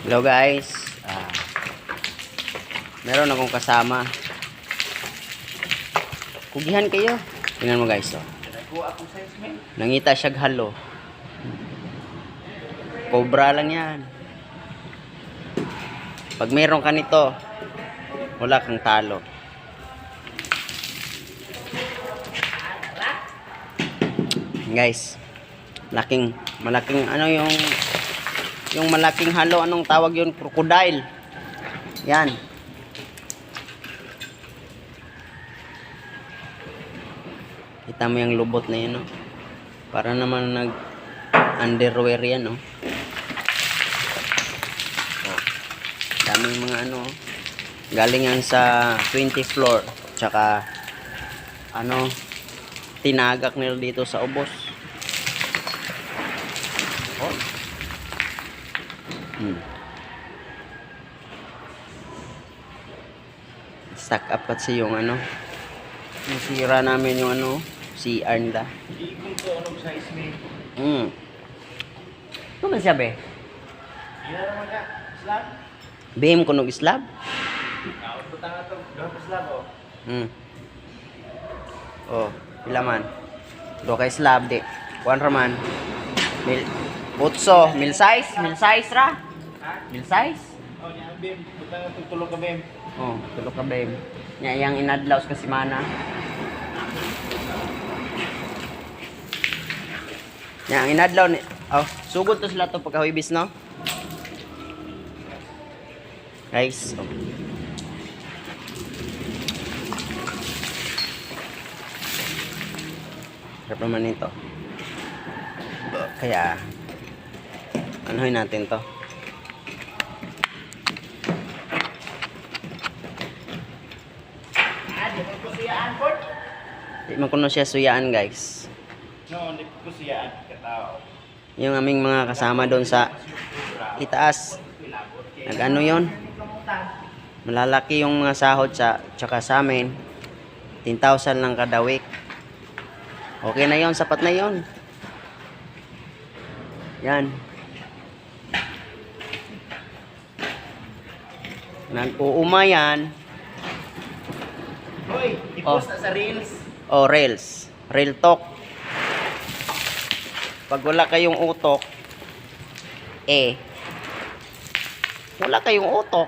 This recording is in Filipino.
Hello guys, meron akong kasama. Kugihan kayo. Tingnan mo guys, oh. Nangita siya halo. Cobra lang yan. Pag meron ka nito, wala kang talo. Guys, malaking ano yung malaking halo, anong tawag yun? Crocodile. Yan. Kita mo yung lubot na yun, no? Para naman nag underwear yan, no? Oh. Daming mga ano, galing yan sa 20 floor. Tsaka ano, tinagak nila dito sa ubos. Oh. Stack up kasi yung ano, nasira namin yung ano, CR nila. Ikong to, anong size me? Ito man siya, be? Ina naman ka, slab? Behem ko ng slab? Puta nga to, gawin pa slab, oh. Oh, pila man? Do kay slab, di. Kuan raman. Utso, mil size ra? Ha? Mil size? Oh, niya ang bim. Puta nga to, tulog ka bim. Oh, tulok ka behem. Nya yang inadlaw sa simana. Nya ang inadlaw ni sugod to sila to pagkahibis, no? Guys, oh. Sarap naman nito. Kaya anuhin natin to. Di mo ko siyaan, Ford? Di man kuno siya suyaan, guys. No, di ko siyaan, katao. Yung aming mga kasama doon sa itaas. Nag-ano yun? Malalaki yung mga sahod sa tsaka sa amin. 10,000 lang kada week. Okay na yon, sapat na yon. Yan. Nag-uuma yan. Hoy, i-post na sa Reels. O Reels. Real talk. Pag wala kayong utok, wala kayong utok.